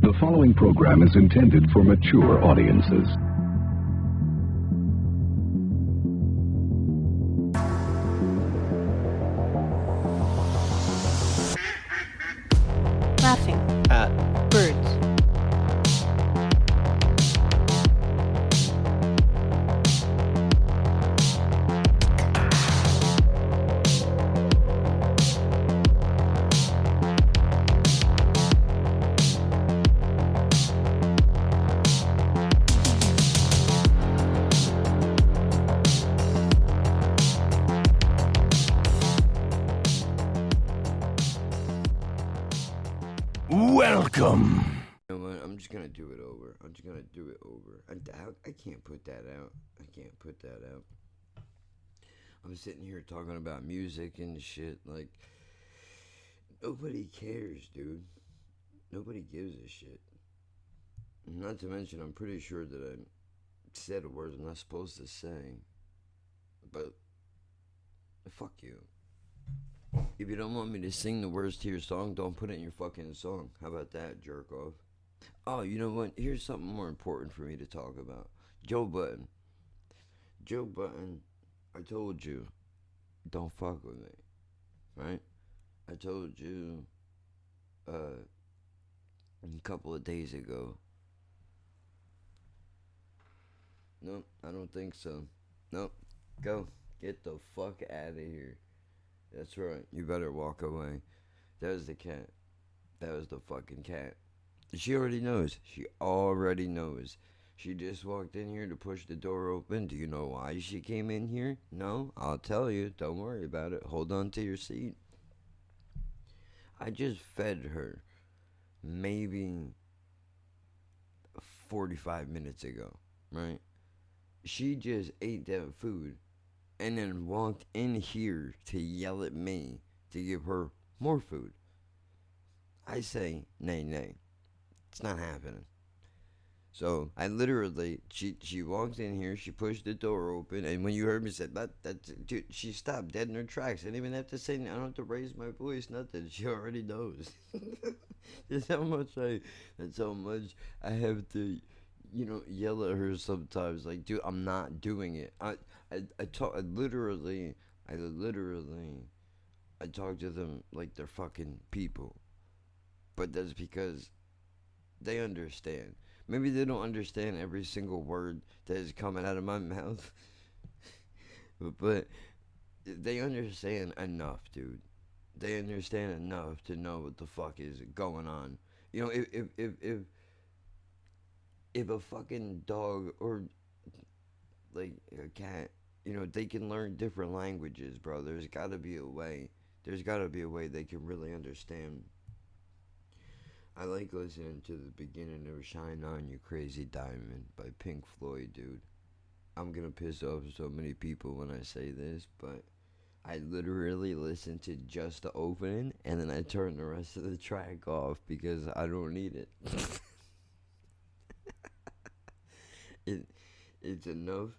The following program is intended for mature audiences. Laughing at birds. welcome. You know what? I'm just gonna do it over. I can't put that out. I'm sitting here talking about music and shit. Like, nobody cares, dude. Nobody gives a shit. Not to mention, I'm pretty sure that I said a word I'm not supposed to say. But, fuck you. If you don't want me to sing the words to your song, don't put it in your fucking song. How about that, jerk off? Oh, you know what? Here's something more important for me to talk about. Joe Budden. I told you, don't fuck with me. Right? I told you a couple of days ago. Nope, I don't think so. Nope. Go. Get the fuck out of here. That's right. You better walk away. That was the cat. That was the fucking cat. She already knows. She just walked in here to push the door open. Do you know why she came in here? No? I'll tell you. Don't worry about it. Hold on to your seat. I just fed her maybe 45 minutes ago, right? She just ate that food and then walked in here to yell at me to give her more food. I say, nay. It's not happening. So I literally, she walked in here, she pushed the door open, and when you heard me say dude, she stopped dead in her tracks. I didn't even have to say, I don't have to raise my voice, nothing. She already knows. That's how much I have to, yell at her sometimes. Like, dude, I'm not doing it. I literally talk to them like they're fucking people. But that's because they understand. Maybe they don't understand every single word that is coming out of my mouth. But they understand enough, dude. They understand enough to know what the fuck is going on. If a fucking dog or like a cat, they can learn different languages, bro. There's got to be a way. They can really understand. I like listening to the beginning of Shine On You Crazy Diamond by Pink Floyd, dude. I'm gonna piss off so many people when I say this, but I literally listen to just the opening and then I turn the rest of the track off because I don't need it. It's enough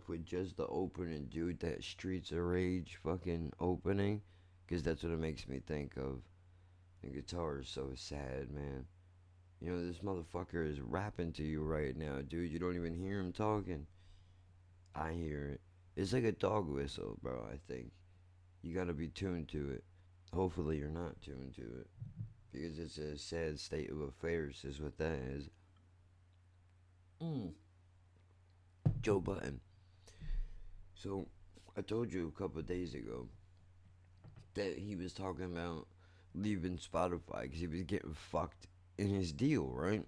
with just the opening, dude. That Streets of Rage fucking opening, because that's what it makes me think of. The guitar is so sad, man. This motherfucker is rapping to you right now, dude. You don't even hear him talking. I hear it. It's like a dog whistle, bro, I think. You gotta be tuned to it. Hopefully you're not tuned to it. Because it's a sad state of affairs is what that is. Joe Budden. So, I told you a couple of days ago that he was talking about leaving Spotify because he was getting fucked in his deal, right?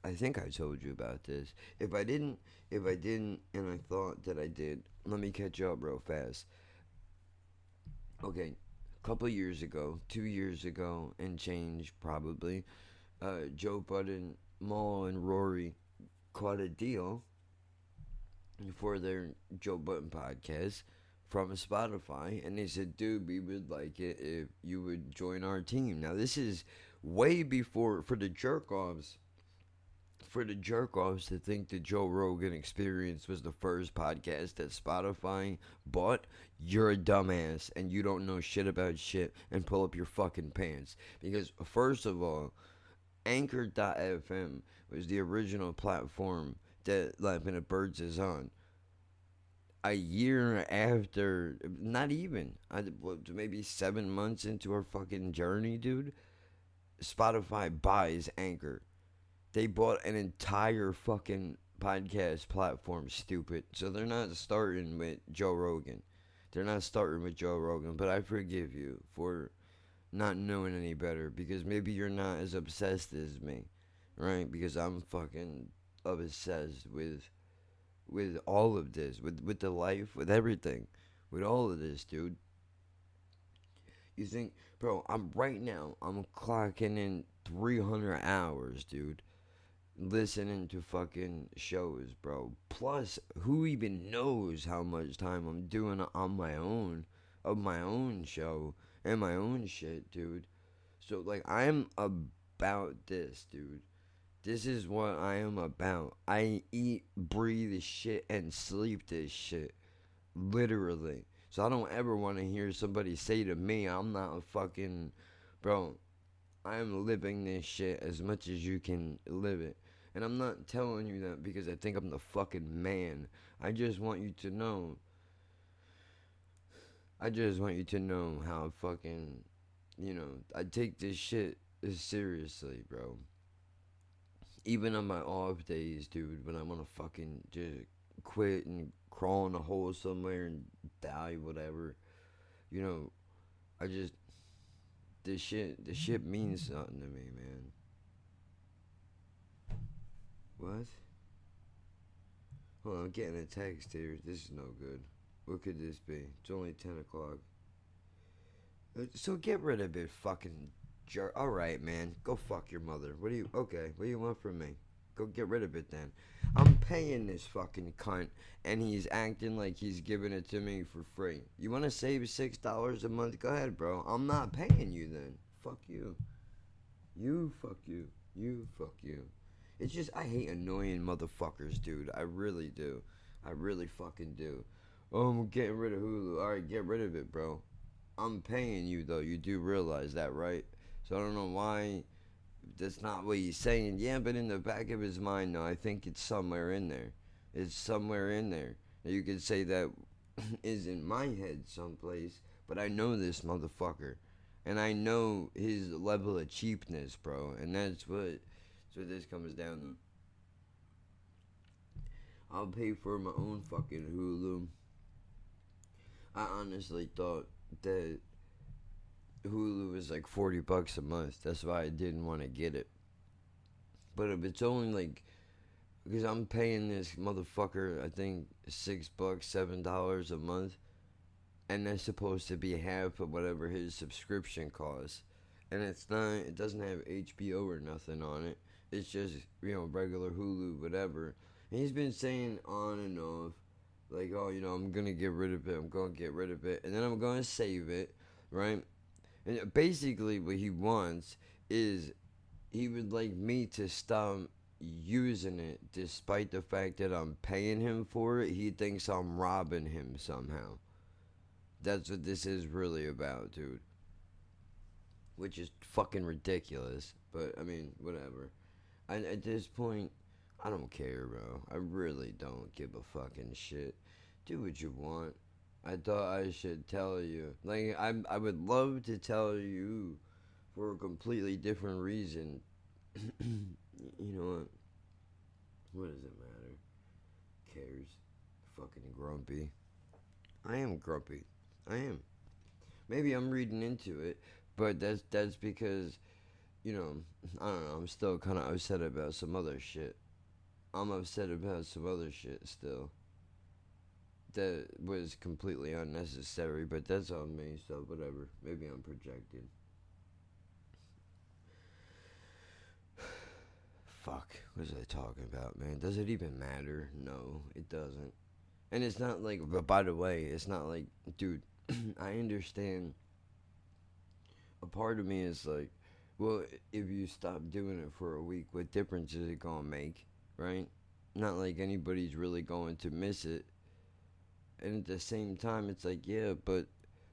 I think I told you about this. If I didn't, and I thought that I did, let me catch you up real fast. Okay, a couple years ago, 2 years ago, and change probably, Joe Budden, Mal, and Rory caught a deal for their Joe Budden podcast from Spotify, and they said, dude, we would like it if you would join our team. Now, this is way before, for the jerk-offs to think the Joe Rogan Experience was the first podcast that Spotify bought. You're a dumbass, and you don't know shit about shit, and pull up your fucking pants. Because, first of all, Anchor.fm was the original platform that Laughing at Birds is on. A year after, not even, maybe 7 months into our fucking journey, dude, Spotify buys Anchor. They bought an entire fucking podcast platform, stupid. So they're not starting with Joe Rogan. They're not starting with Joe Rogan, but I forgive you for not knowing any better because maybe you're not as obsessed as me, right? Because I'm fucking obsessed with all of this, with the life, with everything, with all of this, dude. You think, bro? I'm clocking in 300 hours, dude, listening to fucking shows, bro. Plus, who even knows how much time I'm doing on my own, of my own show and my own shit, dude. So, like, I'm about this, dude. This is what I am about. I eat, breathe this shit, and sleep this shit. Literally. So I don't ever want to hear somebody say to me, I'm not a fucking. Bro, I'm living this shit as much as you can live it. And I'm not telling you that because I think I'm the fucking man. I just want you to know. I just want you to know how fucking. I take this shit seriously, bro. Even on my off days, dude, when I want to fucking just quit and crawl in a hole somewhere and die, whatever. You know, I just this shit means something to me, man. What? Hold on, I'm getting a text here. This is no good. What could this be? It's only 10 o'clock. So get rid of it, fucking jerk. Alright, man. Go fuck your mother. Okay, what do you want from me? Go get rid of it then. I'm paying this fucking cunt, and he's acting like he's giving it to me for free. You want to save $6 a month? Go ahead, bro. I'm not paying you then. Fuck you. You fuck you. You fuck you. It's just, I hate annoying motherfuckers, dude. I really do. I really fucking do. Oh, I'm getting rid of Hulu. Alright, get rid of it, bro. I'm paying you, though. You do realize that, right? So I don't know why that's not what he's saying. Yeah, but in the back of his mind, no, I think it's somewhere in there. It's somewhere in there. You could say that is in my head someplace, but I know this motherfucker. And I know his level of cheapness, bro. And that's what this comes down to. I'll pay for my own fucking Hulu. I honestly thought that Hulu was like $40 a month. That's why I didn't want to get it. But if it's only like, because I'm paying this motherfucker, I think $6, $7 a month, and that's supposed to be half of whatever his subscription costs. And it's not. It doesn't have HBO or nothing on it. It's just regular Hulu, whatever. And he's been saying on and off, like, oh, I'm gonna get rid of it. I'm gonna get rid of it, and then I'm gonna save it, right? And basically, what he wants is he would like me to stop using it despite the fact that I'm paying him for it. He thinks I'm robbing him somehow. That's what this is really about, dude. Which is fucking ridiculous. But, I mean, whatever. At this point, I don't care, bro. I really don't give a fucking shit. Do what you want. I thought I should tell you. Like, I would love to tell you for a completely different reason. You know what? What does it matter? Cares? Fucking grumpy. I am grumpy. I am. Maybe I'm reading into it, but that's because, I don't know, I'm still kind of upset about some other shit. I'm upset about some other shit still. That was completely unnecessary, but that's on me, so whatever. Maybe I'm projecting. Fuck, what was I talking about, man? Does it even matter? No, it doesn't. And it's not like, but by the way, it's not like, dude, I understand. A part of me is like, well, if you stop doing it for a week, what difference is it gonna make, right? Not like anybody's really going to miss it. And at the same time, it's like, yeah, but,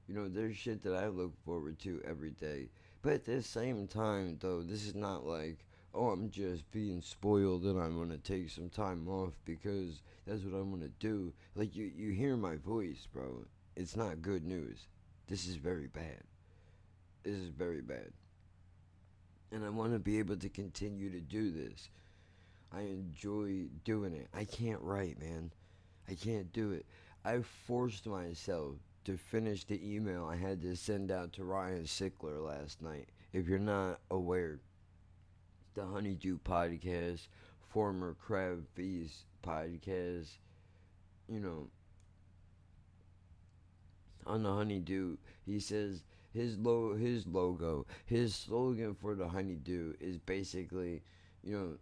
there's shit that I look forward to every day. But at the same time, though, this is not like, oh, I'm just being spoiled and I'm gonna take some time off because that's what I'm gonna do. Like you hear my voice, bro. It's not good news. This is very bad. This is very bad. And I want to be able to continue to do this. I enjoy doing it. I can't write, man. I can't do it. I forced myself to finish the email I had to send out to Ryan Sickler last night. If you're not aware, the Honeydew podcast, former Crab Feast podcast, you know, on the Honeydew, he says his logo, his slogan for the Honeydew is basically,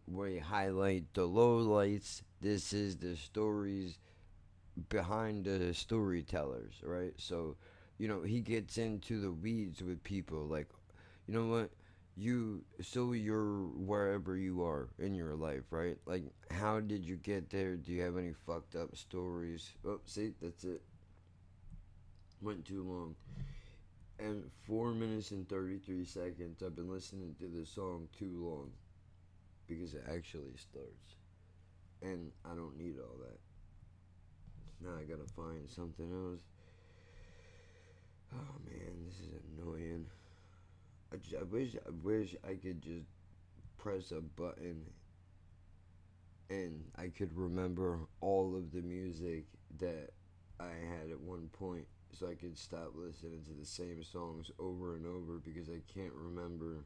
where he highlight the low lights. This is the stories behind the storytellers, right? So, he gets into the weeds with people like, you know what? You're wherever you are in your life, right? Like, how did you get there? Do you have any fucked up stories? Oh, see, that's it. Went too long. And 4 minutes and 33 seconds, I've been listening to the song too long because it actually starts. And I don't need all that. Now I gotta find something else. Oh man, this is annoying. I wish I could just press a button and I could remember all of the music that I had at one point so I could stop listening to the same songs over and over because I can't remember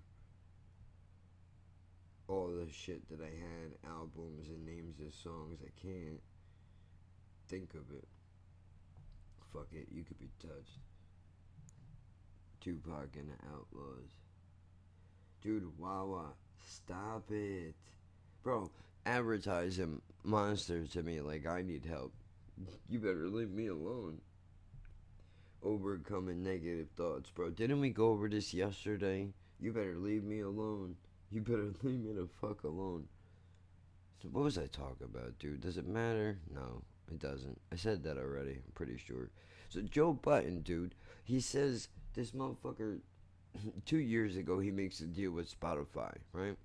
all the shit that I had, albums and names of songs. I can't think of it. Fuck it, you could be touched. Tupac and the Outlaws. Dude, Wawa, stop it. Bro, advertising monsters to me like I need help. You better leave me alone. Overcoming negative thoughts, bro. Didn't we go over this yesterday? You better leave me alone. You better leave me the fuck alone. So what was I talking about, dude? Does it matter? No, it doesn't. I said that already, I'm pretty sure. So Joe Button, dude, he says this motherfucker 2 years ago he makes a deal with Spotify, right?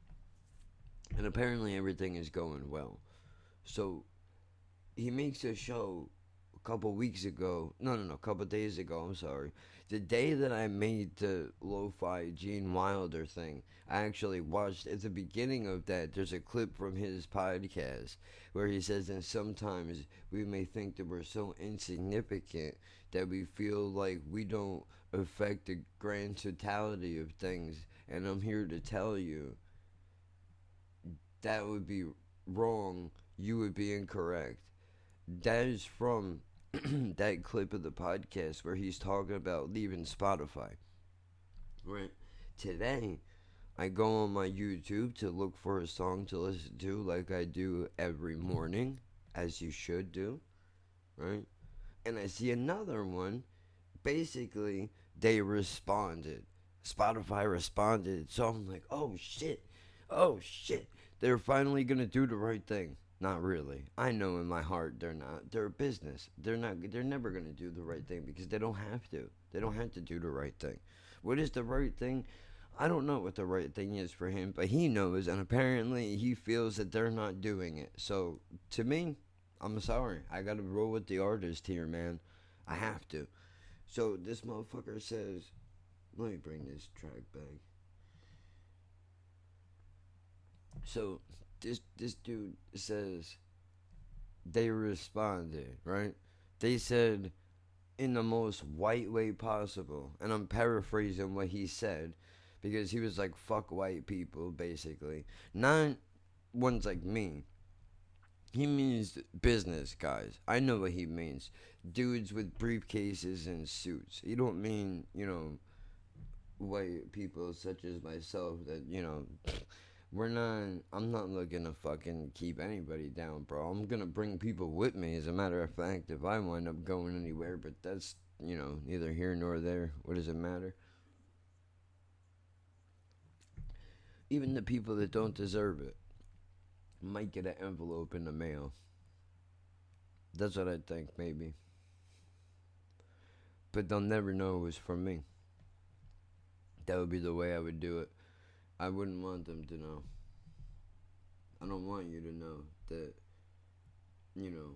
And apparently everything is going well. So he makes a show a couple weeks ago. No, a couple days ago. I'm sorry. The day that I made the lo-fi Gene Wilder thing, I actually watched at the beginning of that. There's a clip from his podcast where he says that sometimes we may think that we're so insignificant that we feel like we don't affect the grand totality of things. And I'm here to tell you that would be wrong. You would be incorrect. That is from that clip of the podcast where he's talking about leaving Spotify. Right. Today, I go on my YouTube to look for a song to listen to like I do every morning, as you should do. Right. And I see another one. Basically, they responded. Spotify responded. So I'm like, oh shit. Oh shit. They're finally going to do the right thing. Not really. I know in my heart they're not. They're a business. They're not. They're never gonna do the right thing because they don't have to. They don't have to do the right thing. What is the right thing? I don't know what the right thing is for him, but he knows, and apparently he feels that they're not doing it. So to me, I'm sorry. I gotta roll with the artist here, man. I have to. So this motherfucker says, let me bring this track back. So this dude says they responded, right? They said in the most white way possible, and I'm paraphrasing what he said because he was like fuck white people basically. Not ones like me. He means business guys. I know what he means. Dudes with briefcases and suits. He don't mean, white people such as myself that, I'm not looking to fucking keep anybody down, bro. I'm gonna bring people with me, as a matter of fact, if I wind up going anywhere, but that's, neither here nor there. What does it matter? Even the people that don't deserve it might get an envelope in the mail. That's what I think, maybe. But they'll never know it was from me. That would be the way I would do it. I wouldn't want them to know. I don't want you to know that, you know,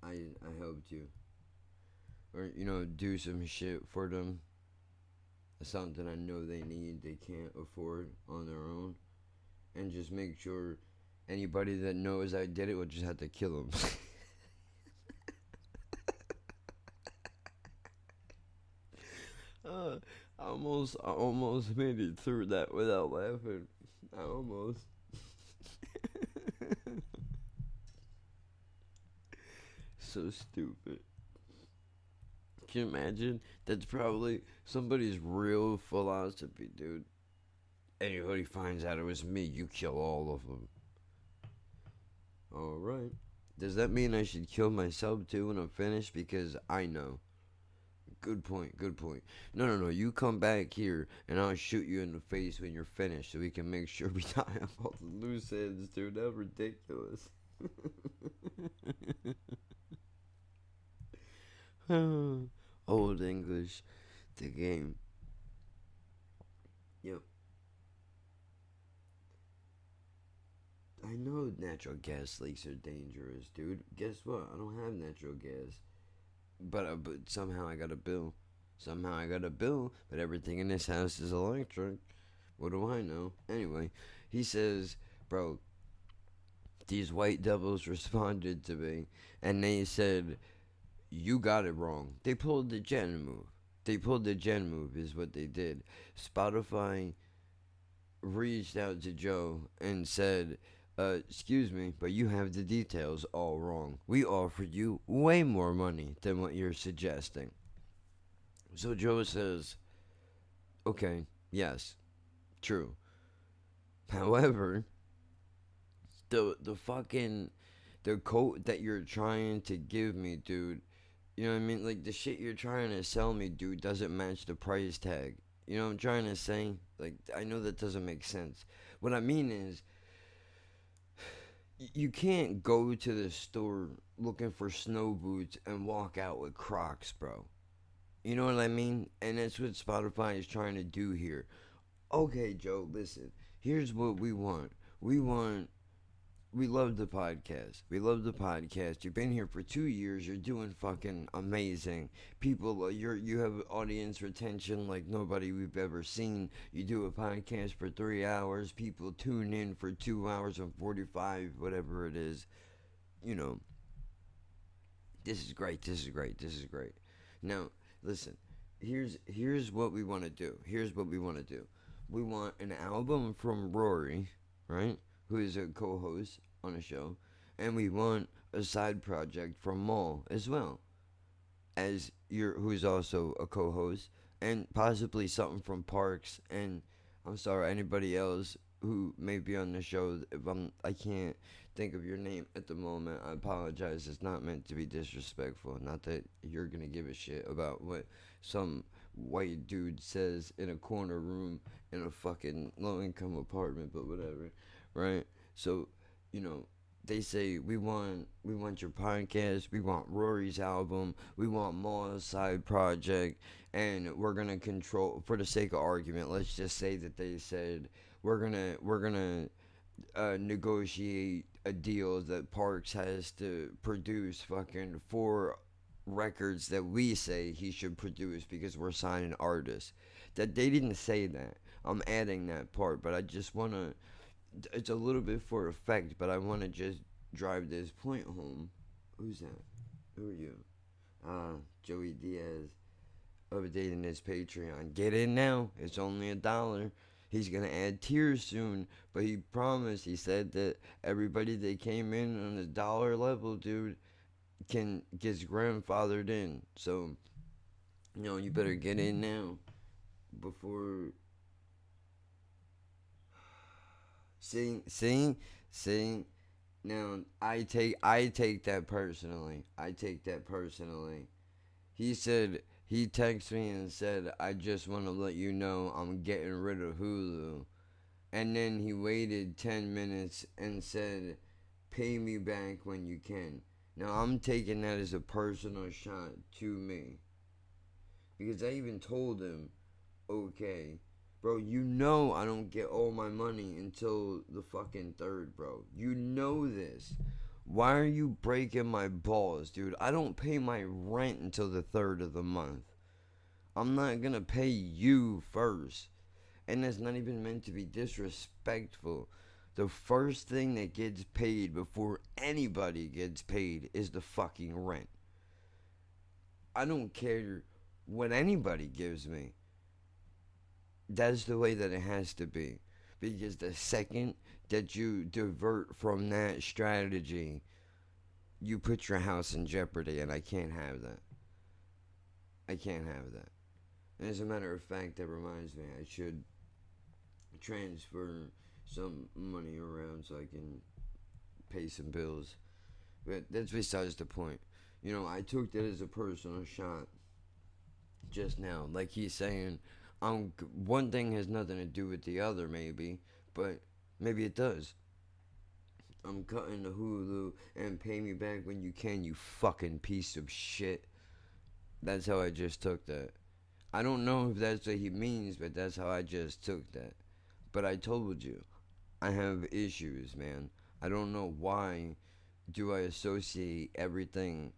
I helped you. Or, do some shit for them. Something I know they need, they can't afford on their own. And just make sure anybody that knows I did it will just have to kill them. uh, I almost made it through that without laughing. I almost. So stupid. Can you imagine? That's probably somebody's real philosophy, dude. Anybody finds out it was me, you kill all of them. Alright. Does that mean I should kill myself too when I'm finished? Because I know. Good point, good point. No, no, no. You come back here and I'll shoot you in the face when you're finished so we can make sure we don't have all the loose ends, dude. That's ridiculous. Old English, the game. Yep. I know natural gas leaks are dangerous, dude. Guess what? I don't have natural gas. But somehow I got a bill. Somehow I got a bill, but everything in this house is electric. What do I know? Anyway, he says, bro, these white devils responded to me, and they said, you got it wrong. They pulled the Jen move. They pulled the Jen move, is what they did. Spotify reached out to Joe and said, excuse me, but you have the details all wrong. We offered you way more money than what you're suggesting. So Joe says, okay, yes, true. However, the fucking the coat that you're trying to give me, dude, you know what I mean? Like the shit you're trying to sell me, dude, doesn't match the price tag. You know what I'm trying to say? Like I know that doesn't make sense. What I mean is you can't go to the store looking for snow boots and walk out with Crocs, bro. You know what I mean? And that's what Spotify is trying to do here. Okay, Joe, listen. Here's what we want. We want we love the podcast. We love the podcast. You've been here for 2 years. You're doing fucking amazing. People, you have audience retention like nobody we've ever seen. You do a podcast for 3 hours. People tune in for 2 hours and 45, whatever it is. You know, this is great. This is great. This is great. Now, listen. Here's what we want to do. Here's what we want to do. We want an album from Rory, right? Who is a co-host on a show, and we want a side project from Maul as well, as who's also a co-host, and possibly something from Parks. And I'm sorry, anybody else who may be on the show. If I can't think of your name at the moment, I apologize. It's not meant to be disrespectful. Not that you're gonna give a shit about what some white dude says in a corner room in a fucking low income apartment, but whatever, right? So, you know, they say we want your podcast, we want Rory's album, we want Maul's side project, and we're gonna control, for the sake of argument, let's just say that they said we're gonna negotiate a deal that Parks has to produce fucking 4 records that we say he should produce because we're signing artists. That they didn't say that. I'm adding that part, but I just wanna. It's a little bit for effect, but I wanna just drive this point home. Who's that? Who are you? Joey Diaz updating his Patreon. Get in now. It's only $1. He's gonna add tiers soon, but he promised. He said that everybody that came in on the dollar level, dude, gets grandfathered in. So, you better get in now before. See. Now I take that personally. I take that personally. He said he texted me and said, I just want to let you know I'm getting rid of Hulu. And then he waited 10 minutes and said, pay me back when you can. Now I'm taking that as a personal shot to me. Because I even told him, okay, Bro, you know I don't get all my money until the fucking 3rd, bro. You know this. Why are you breaking my balls, dude? I don't pay my rent until the 3rd of the month. I'm not gonna pay you first. And that's not even meant to be disrespectful. The first thing that gets paid before anybody gets paid is the fucking rent. I don't care what anybody gives me. That's the way that it has to be. Because the second that you divert from that strategy, you put your house in jeopardy, and I can't have that. I can't have that. And as a matter of fact, that reminds me, I should transfer some money around so I can pay some bills. But that's besides the point. You know, I took that as a personal shot just now. Like he's saying, one thing has nothing to do with the other, maybe, but maybe it does. I'm cutting the Hulu and pay me back when you can, you fucking piece of shit. That's how I just took that. I don't know if that's what he means, but that's how I just took that. But I told you, I have issues, man. I don't know why do I associate everything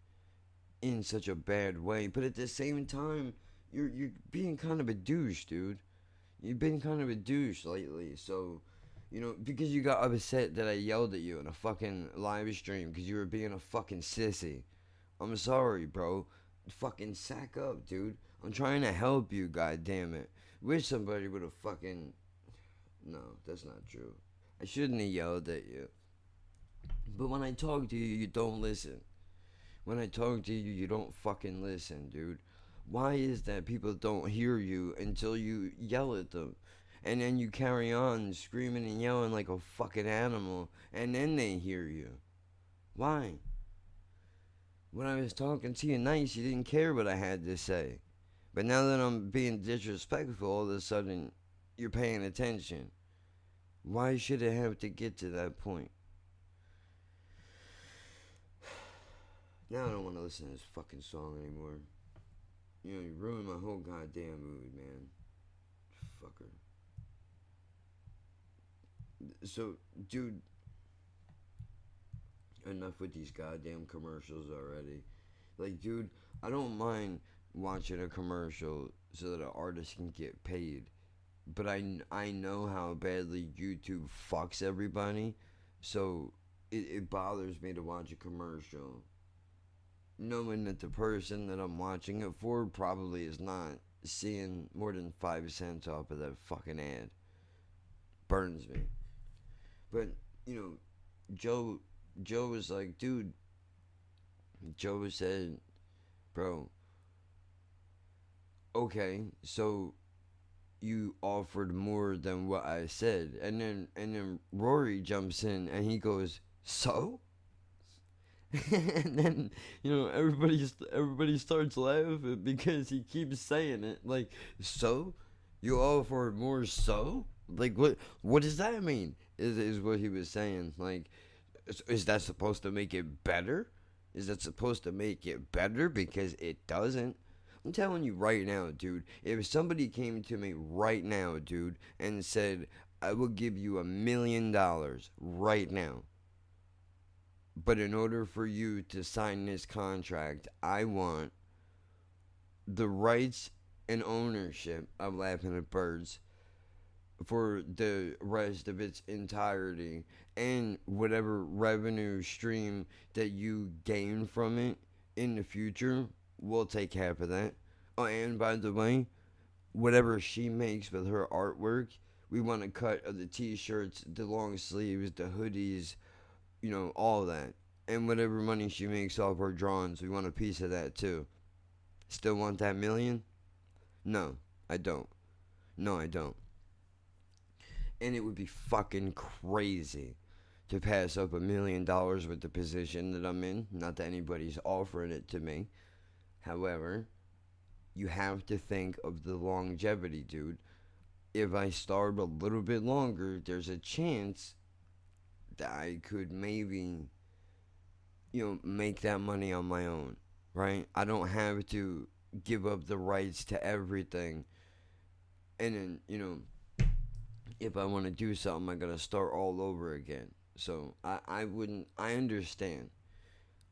in such a bad way, but at the same time, you're being kind of a douche, dude. You've been kind of a douche lately, so you know because you got upset that I yelled at you in a fucking live stream because you were being a fucking sissy. I'm sorry, bro. Fucking sack up, dude. I'm trying to help you, god damn it. Wish somebody would have fucking. No, that's not true. I shouldn't have yelled at you. But when I talk to you, you don't listen. When I talk to you, you don't fucking listen, dude. Why is that people don't hear you until you yell at them? And then you carry on screaming and yelling like a fucking animal, and then they hear you. Why? When I was talking to you nice, you didn't care what I had to say. But now that I'm being disrespectful, all of a sudden, you're paying attention. Why should it have to get to that point? Now I don't want to listen to this fucking song anymore. You know, you ruined my whole goddamn mood, man. Fucker. So, dude, enough with these goddamn commercials already. Like, dude, I don't mind watching a commercial so that an artist can get paid. But I know how badly YouTube fucks everybody. So, it bothers me to watch a commercial knowing that the person that I'm watching it for probably is not seeing more than 5 cents off of that fucking ad. Burns me. But, you know, Joe was like, dude, Joe said, bro, okay, so you offered more than what I said. And then Rory jumps in and he goes, so? And then everybody starts laughing because he keeps saying it like, so you offered more, so like what does that mean is what he was saying. Like, is that supposed to make it better? Is that supposed to make it better? Because it doesn't. I'm telling you right now, dude, if somebody came to me right now, dude, and said I will give you $1,000,000 right now, but in order for you to sign this contract, I want the rights and ownership of Laughing at Birds for the rest of its entirety, and whatever revenue stream that you gain from it in the future, we'll take half of that. Oh, and by the way, whatever she makes with her artwork, we want a cut of the t-shirts, the long sleeves, the hoodies, you know, all that. And whatever money she makes off her drawings, we want a piece of that too. Still want that million? No, I don't. No, I don't. And it would be fucking crazy to pass up $1,000,000 with the position that I'm in. Not that anybody's offering it to me. However, you have to think of the longevity, dude. If I starve a little bit longer, there's a chance that I could maybe, make that money on my own, right? I don't have to give up the rights to everything. And then, if I want to do something, I gotta start all over again. So I wouldn't. I understand.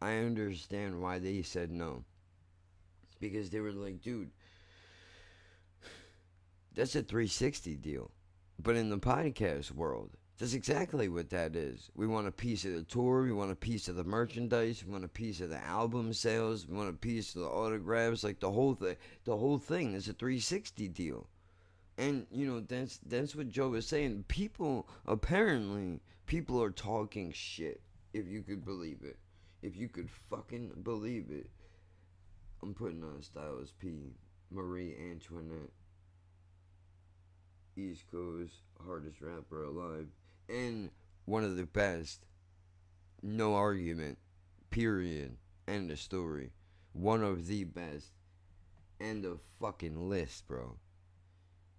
I understand why they said no, because they were like, dude, that's a 360 deal. But in the podcast world, that's exactly what that is. We want a piece of the tour, we want a piece of the merchandise, we want a piece of the album sales, we want a piece of the autographs, like the whole thing. The whole thing is a 360 deal. And that's what Joe was saying. People are talking shit, if you could believe it. If you could fucking believe it. I'm putting on Styles P, Marie Antoinette, East Coast, hardest rapper alive, and one of the best. No argument. Period. End of story. One of the best. End of fucking list, bro.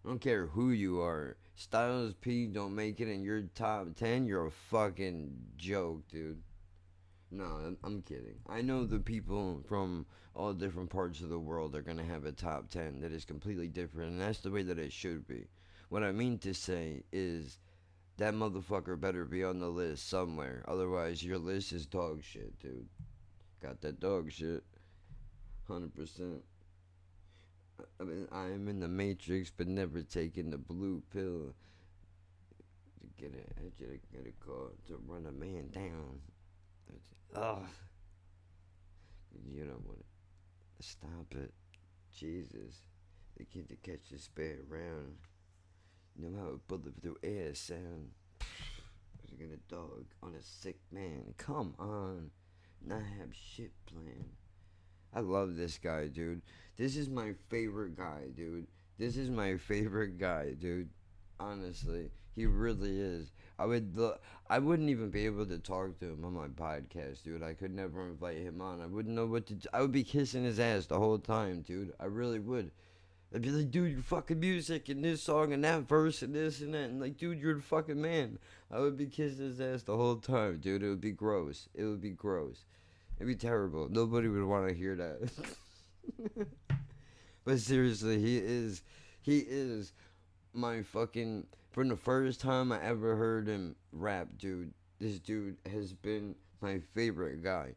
I don't care who you are. Styles P don't make it in your top 10, you're a fucking joke, dude. No, I'm kidding. I know the people from all different parts of the world are going to have a top 10 that is completely different, and that's the way that it should be. What I mean to say is that motherfucker better be on the list somewhere. Otherwise, your list is dog shit, dude. Got that dog shit. 100%. I mean, I am in the Matrix, but never taking the blue pill to get a call to run a man down. Ugh. You don't want to stop it. Jesus. The kid to catch the spare round. You know how a bullet through air sound. Looking a dog on a sick man. Come on. Not have shit planned. I love this guy, dude. This is my favorite guy, dude. This is my favorite guy, dude. Honestly, he really is. I wouldn't even be able to talk to him on my podcast, dude. I could never invite him on. I wouldn't know what to do. I would be kissing his ass the whole time, dude. I really would. I'd be like, dude, your fucking music and this song and that verse and this and that. And like, dude, you're the fucking man. I would be kissing his ass the whole time, dude. It would be gross. It would be gross. It'd be terrible. Nobody would want to hear that. But seriously, he is my fucking, from the first time I ever heard him rap, dude, this dude has been my favorite guy.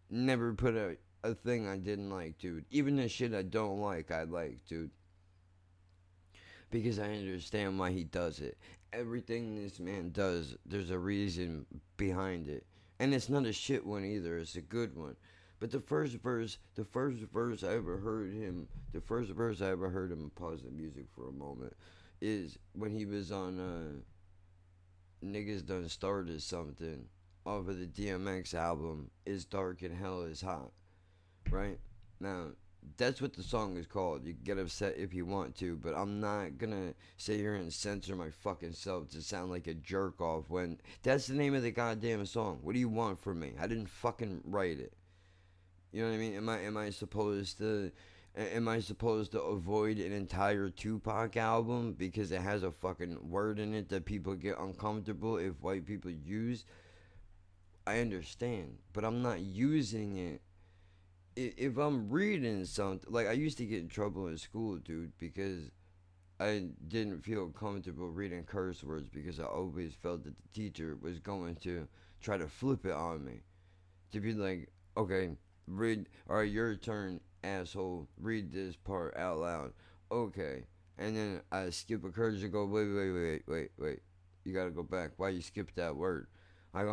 Never put a thing I didn't like, dude. Even the shit I don't like, I like, dude. Because I understand why he does it. Everything this man does, there's a reason behind it. And it's not a shit one either, it's a good one. But the first verse I ever heard him, pause the music for a moment, is when he was on Niggas Done Started Something off of the DMX album, Is Dark and Hell Is Hot. Right? Now, that's what the song is called. You can get upset if you want to, but I'm not gonna sit here and censor my fucking self to sound like a jerk off when that's the name of the goddamn song. What do you want from me? I didn't fucking write it. You know what I mean? Am I supposed to avoid an entire Tupac album because it has a fucking word in it that people get uncomfortable if white people use? I understand, but I'm not using it. If I'm reading something, like I used to get in trouble in school, dude, because I didn't feel comfortable reading curse words because I always felt that the teacher was going to try to flip it on me. To be like, okay, read, alright, your turn, asshole, read this part out loud. Okay. And then I skip a curse and go, wait. You gotta go back. Why you skip that word? I go,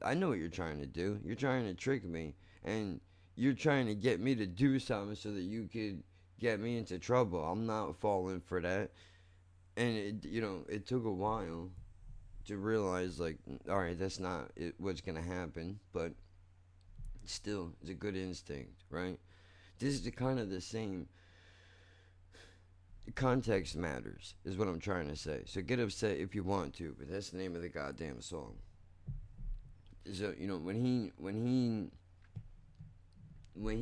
I know what you're trying to do. You're trying to trick me. And you're trying to get me to do something so that you could get me into trouble. I'm not falling for that. And it took a while to realize, like, all right, that's not what's gonna happen, but still, it's a good instinct, right? This is kind of the same. Context matters, is what I'm trying to say. So get upset if you want to, but that's the name of the goddamn song. So when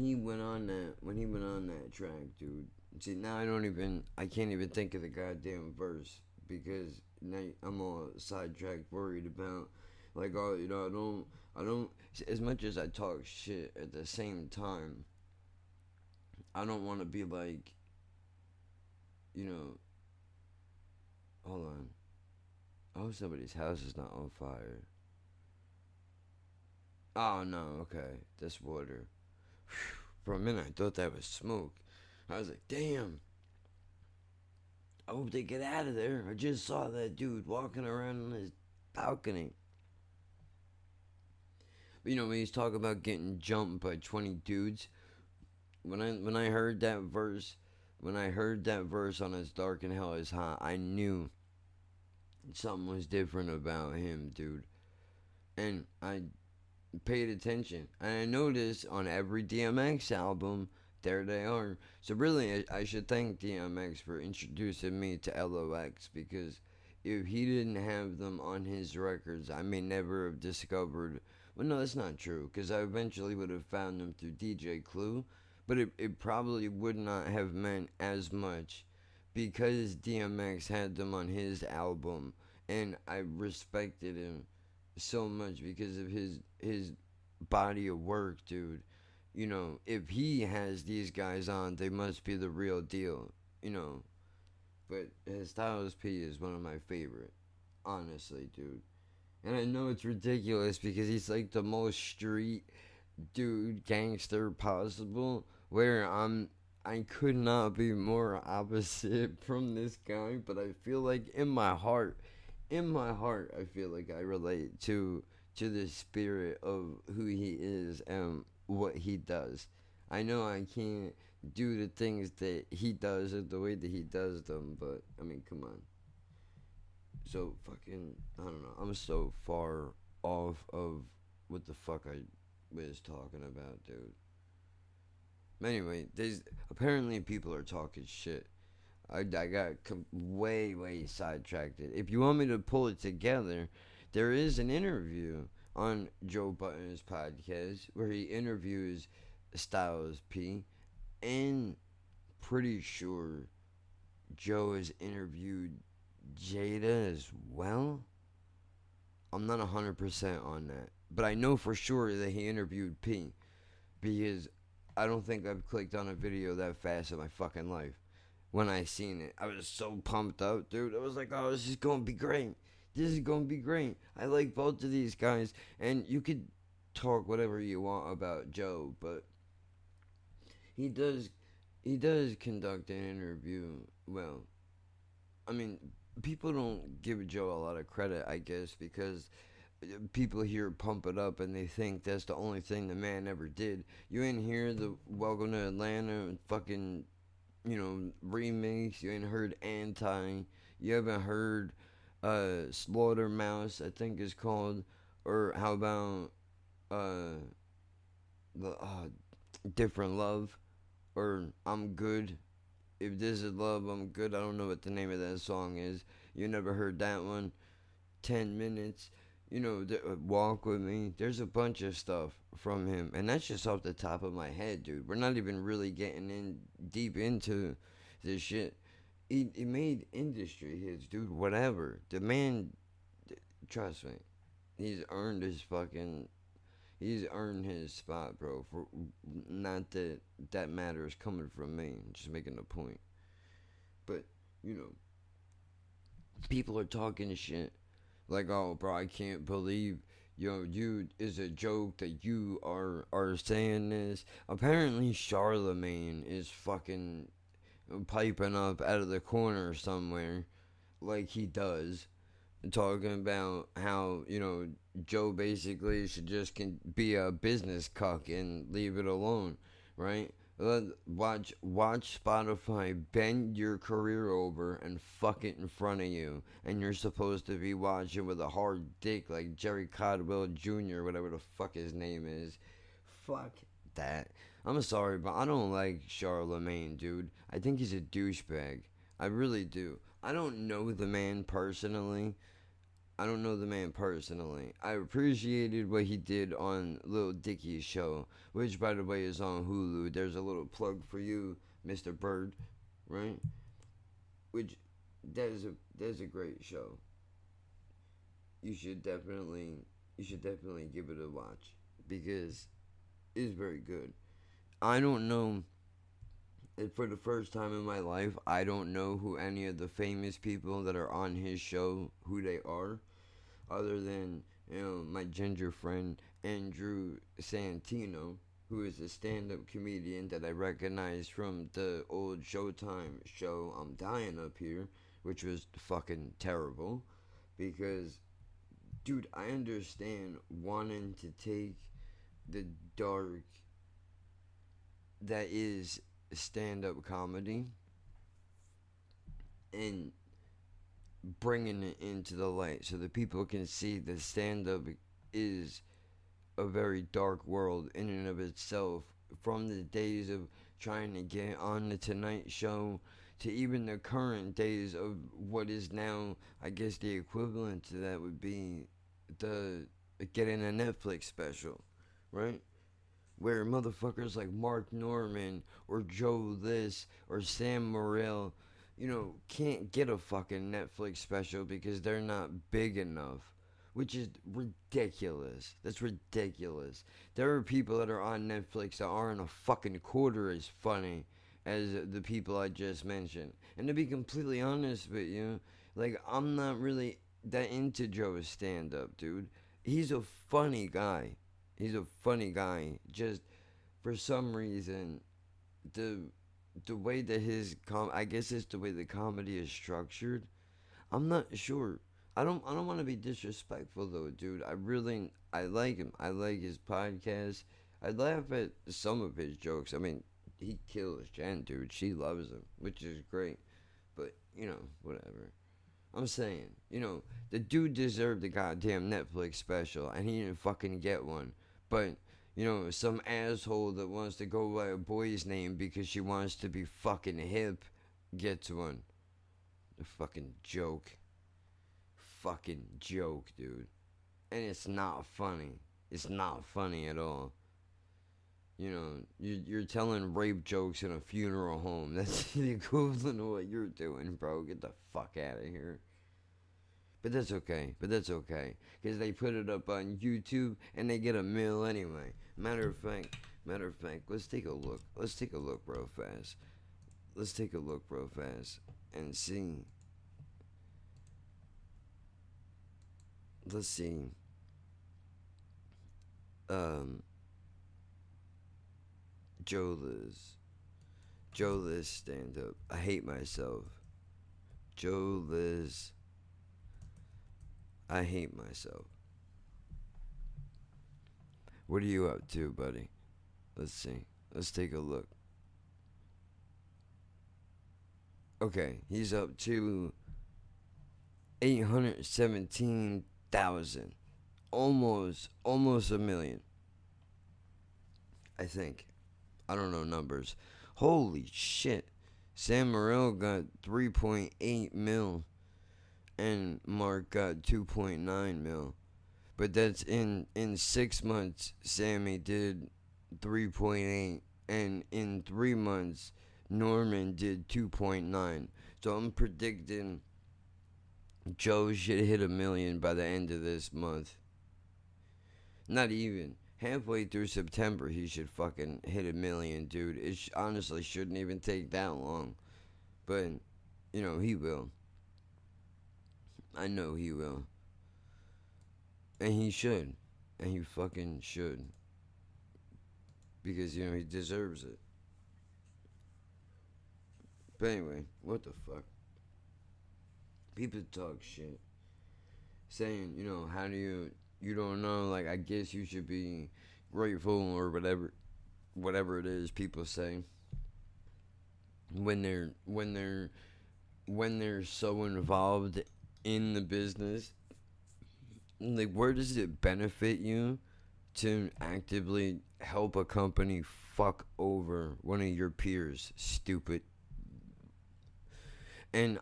he went on that track, dude. See, now I can't even think of the goddamn verse because now I'm all sidetracked, worried about, like, oh, I don't, as much as I talk shit at the same time, I don't want to be like, hold on. I hope somebody's house is not on fire. Oh no, okay. That's water. Whew. For a minute, I thought that was smoke. I was like, damn. I hope they get out of there. I just saw that dude walking around on his balcony. But, when he's talking about getting jumped by 20 dudes, when I heard that verse, on As Dark and Hell Is Hot, I knew something was different about him, dude. And I paid attention. And I noticed on every DMX album, there they are. So really, I should thank DMX for introducing me to LOX, because if he didn't have them on his records, I may never have discovered. Well, no, that's not true, because I eventually would have found them through DJ Clue, but it probably would not have meant as much because DMX had them on his album, and I respected him so much because of his body of work, dude. If he has these guys on, they must be the real deal, you know. But his Styles P is one of my favorite, honestly, dude. And I know it's ridiculous because he's like the most street dude gangster possible. Where I could not be more opposite from this guy, but I feel like in my heart, I feel like I relate to the spirit of who he is and what he does. I know I can't do the things that he does or the way that he does them, but I mean, come on. So fucking, I don't know. I'm so far off of what the fuck I was talking about, dude. Anyway, there's apparently people are talking shit. I got way sidetracked. If you want me to pull it together, there is an interview on Joe Button's podcast where he interviews Styles P, and pretty sure Joe has interviewed Jada as well. I'm not 100% on that, but I know for sure that he interviewed P, because I don't think I've clicked on a video that fast in my fucking life. When I seen it, I was so pumped up, dude. I was like, oh, this is gonna be great. This is gonna be great. I like both of these guys, and you could talk whatever you want about Joe, but he does conduct an interview well. I mean, people don't give Joe a lot of credit, I guess, because people here pump it up and they think that's the only thing the man ever did. You ain't hear the Welcome to Atlanta and fucking, remix. You ain't heard Anti. You haven't heard Slaughter Mouse, I think it's called. Or how about uh, the Different Love? Or I'm Good. If this is love, I'm good. I don't know what the name of that song is. You never heard that one? 10 minutes. Walk with me. There's a bunch of stuff from him, and that's just off the top of my head, dude. We're not even really getting in deep into this shit. He made industry hits, dude. Whatever. The man, trust me, he's earned his fucking. He's earned his spot, bro. For not that that matters coming from me. I'm just making a point. But you know, people are talking shit. Like, oh, bro, I can't believe, you is a joke that you are saying this. Apparently, Charlemagne is fucking piping up out of the corner somewhere, like he does, talking about how Joe basically should just be a business cuck and leave it alone, right? Watch Spotify bend your career over and fuck it in front of you, and you're supposed to be watching with a hard dick like Jerry Caldwell Jr., whatever the fuck his name is. Fuck that. I'm sorry, but I don't like Charlemagne, dude. I think he's a douchebag. I really do. I don't know the man personally. I appreciated what he did on Lil Dicky's show, which, by the way, is on Hulu. There's a little plug for you, Mr. Bird, right? Which that is a great show. You should definitely give it a watch because it's very good. I don't know And for the first time in my life, I don't know who any of the famous people that are on his show, who they are, other than, my ginger friend Andrew Santino, who is a stand-up comedian that I recognize from the old Showtime show I'm Dying Up Here, which was fucking terrible. Because, dude, I understand wanting to take the dark that is stand-up comedy and bringing it into the light so that people can see that stand-up is a very dark world in and of itself, from the days of trying to get on the Tonight Show to even the current days of what is now, I guess the equivalent to that would be the getting a Netflix special, right? Where motherfuckers like Mark Norman or Joe List or Sam Morril, can't get a fucking Netflix special because they're not big enough. Which is ridiculous. That's ridiculous. There are people that are on Netflix that aren't a fucking quarter as funny as the people I just mentioned. And to be completely honest with you, like, I'm not really that into Joe's stand up, dude. He's a funny guy. He's a funny guy. Just for some reason, the the way that I guess it's the way the comedy is structured. I'm not sure. I don't want to be disrespectful though, dude. I like him. I like his podcast. I laugh at some of his jokes. I mean, he kills Jen, dude. She loves him, which is great. But whatever. I'm saying, the dude deserved a goddamn Netflix special, and he didn't fucking get one. But some asshole that wants to go by a boy's name because she wants to be fucking hip gets one. A fucking joke. Fucking joke, dude. And it's not funny. It's not funny at all. You're telling rape jokes in a funeral home. That's the equivalent of what you're doing, bro. Get the fuck out of here. But that's okay. Because they put it up on YouTube and they get a mill anyway. Matter of fact, let's take a look. Let's take a look real fast. And see. Let's see. Joe Liz stand up. I hate myself. Joe Liz. I hate myself. What are you up to, buddy? Let's see. Let's take a look. Okay, he's up to 817,000. Almost a million. I think. I don't know numbers. Holy shit. Sam Morril got 3.8 mil. And Mark got 2.9 mil. But that's in 6 months, Sammy did 3.8. And in 3 months, Norman did 2.9. So I'm predicting Joe should hit a million by the end of this month. Not even. Halfway through September, he should fucking hit a million, dude. It honestly shouldn't even take that long. But, he will. I know he will. And he should. And he fucking should. Because, he deserves it. But anyway, what the fuck? People talk shit. Saying, how do you don't know, like, I guess you should be grateful or whatever it is people say. When they're so involved in the business, like, where does it benefit you to actively help a company fuck over one of your peers? Stupid. And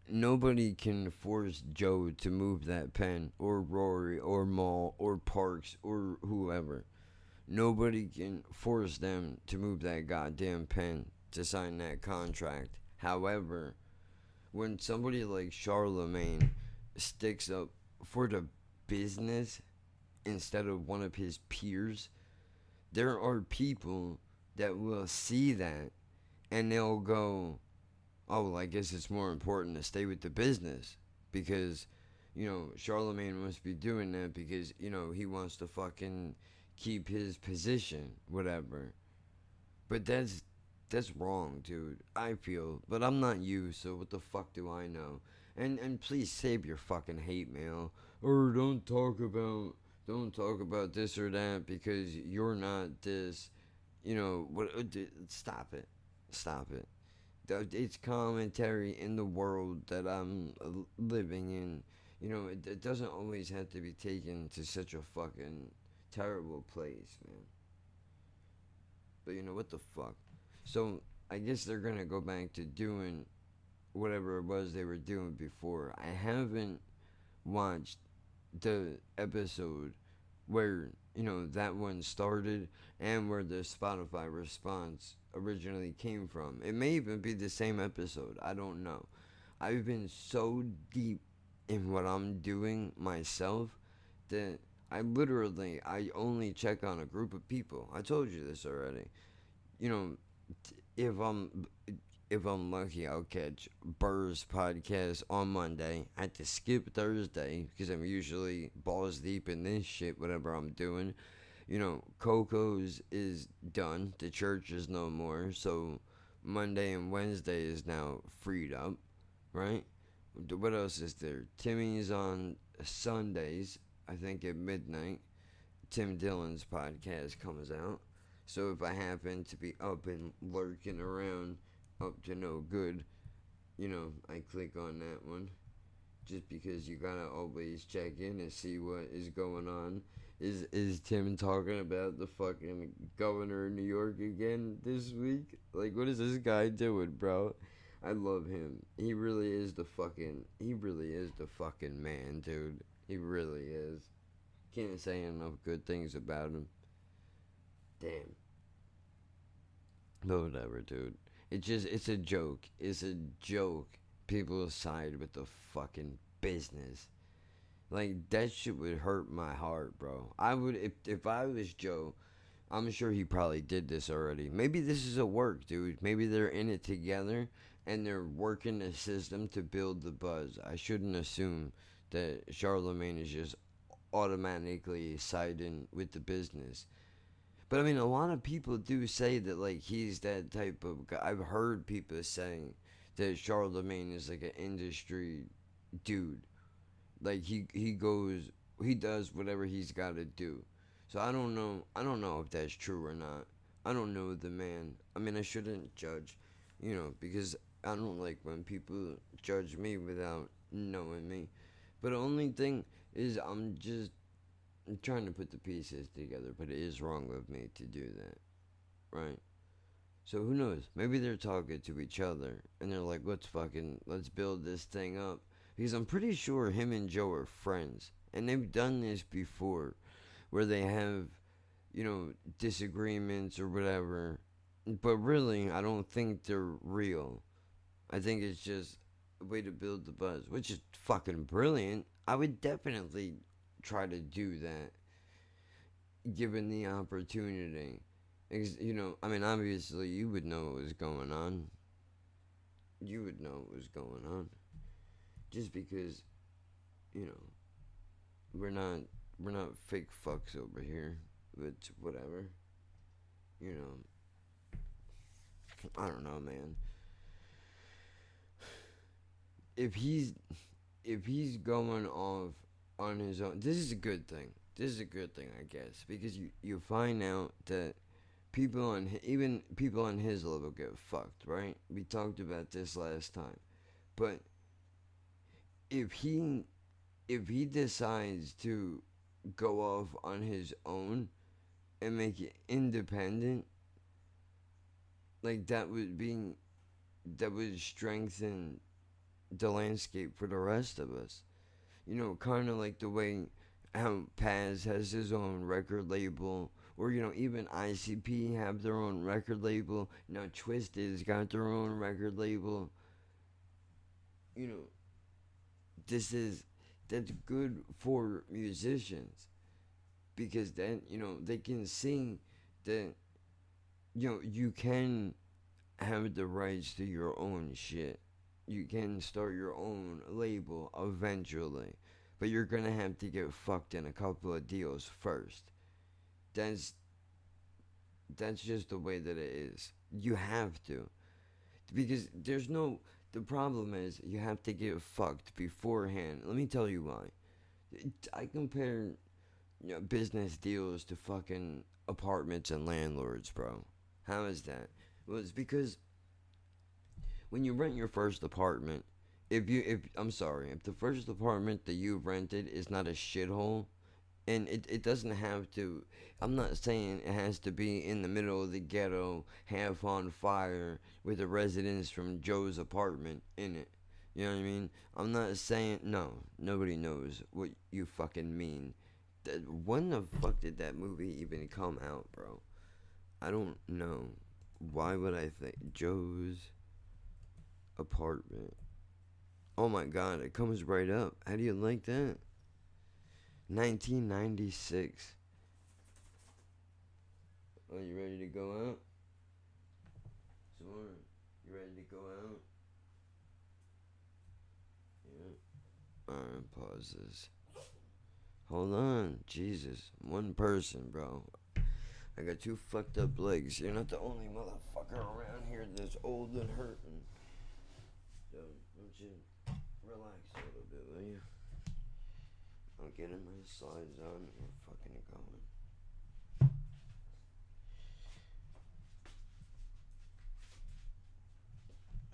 nobody can force Joe to move that pen, or Rory, or Maul, or Parks, or whoever. Nobody can force them to move that goddamn pen to sign that contract. However, when somebody like Charlemagne sticks up for the business instead of one of his peers, there are people that will see that and they'll go, oh, well, I guess it's more important to stay with the business because, Charlemagne must be doing that because, he wants to fucking keep his position, whatever. But that's wrong, dude. I feel, but I'm not you, so what the fuck do I know? And please save your fucking hate mail, or don't talk about this or that because you're not this. What? Stop it, stop it. It's commentary in the world that I'm living in. It doesn't always have to be taken to such a fucking terrible place, man. But what the fuck? So I guess they're gonna go back to doing whatever it was they were doing before. I haven't watched the episode where that one started and where the Spotify response originally came from. It may even be the same episode. I don't know. I've been so deep in what I'm doing myself that I only check on a group of people. I told you this already. You know, if I'm if I'm lucky, I'll catch Burr's podcast on Monday. I had to skip Thursday because I'm usually balls deep in this shit, whatever I'm doing. Coco's is done. The church is no more. So Monday and Wednesday is now freed up, right? What else is there? Timmy's on Sundays, I think at midnight. Tim Dillon's podcast comes out. So if I happen to be up and lurking around, up to no good, I click on that one. Just because you gotta always check in and see what is going on. Is Tim talking about the fucking governor of New York again this week? Like, what is this guy doing, bro? I love him. He really is the fucking man, dude. He really is. Can't say enough good things about him. Damn. But whatever, dude. It's a joke. It's a joke. People side with the fucking business. Like, that shit would hurt my heart, bro. I would, if I was Joe, I'm sure he probably did this already. Maybe this is a work, dude. Maybe they're in it together and they're working the system to build the buzz. I shouldn't assume that Charlemagne is just automatically siding with the business. But I mean, a lot of people do say that like he's that type of guy. I've heard people saying that Charlemagne is like an industry dude. Like he does whatever he's got to do. So I don't know. I don't know if that's true or not. I don't know the man. I mean, I shouldn't judge, because I don't like when people judge me without knowing me. But the only thing is, I'm trying to put the pieces together, but it is wrong of me to do that, right? So who knows? Maybe they're talking to each other and they're like, let's build this thing up. Because I'm pretty sure him and Joe are friends. And they've done this before where they have, disagreements or whatever. But really, I don't think they're real. I think it's just a way to build the buzz, which is fucking brilliant. I would definitely try to do that given the opportunity. I mean, obviously, you would know what was going on. You would know what was going on. Just because, you know, we're not fake fucks over here. But whatever. You know, I don't know, man. If he's if he's going off on his own, this is a good thing. This is a good thing, I guess, because you find out that even people on his level get fucked, right? We talked about this last time, but if he if he decides to go off on his own and make it independent, like that would strengthen the landscape for the rest of us. Kind of like the way how Paz has his own record label, or even ICP have their own record label. Now Twisted's got their own record label. You know, this is that's good for musicians because then they can see that you can have the rights to your own shit. You can start your own label eventually, but you're gonna have to get fucked in a couple of deals first. That's that's just the way that it is. You have to, because there's no. The problem is you have to get fucked beforehand. Let me tell you why. I compare business deals to fucking apartments and landlords, bro. How is that? Well, it's because when you rent your first apartment, if I'm sorry, if the first apartment that you rented is not a shithole, and it doesn't have to, I'm not saying it has to be in the middle of the ghetto, half on fire, with the residents from Joe's apartment in it. You know what I mean? I'm not saying, no, nobody knows what you fucking mean. When the fuck did that movie even come out, bro? I don't know. Why would I think Joe's apartment? Oh my god, it comes right up. How do you like that? 1996. Oh, you ready to go out? Soren, you ready to go out? Yeah. Alright, pause this. Hold on. Jesus. One person, bro. I got two fucked up legs. You're not the only motherfucker around here that's old and hurting. So, don't you relax a little bit, will you? I'm getting my slides on. We're fucking going.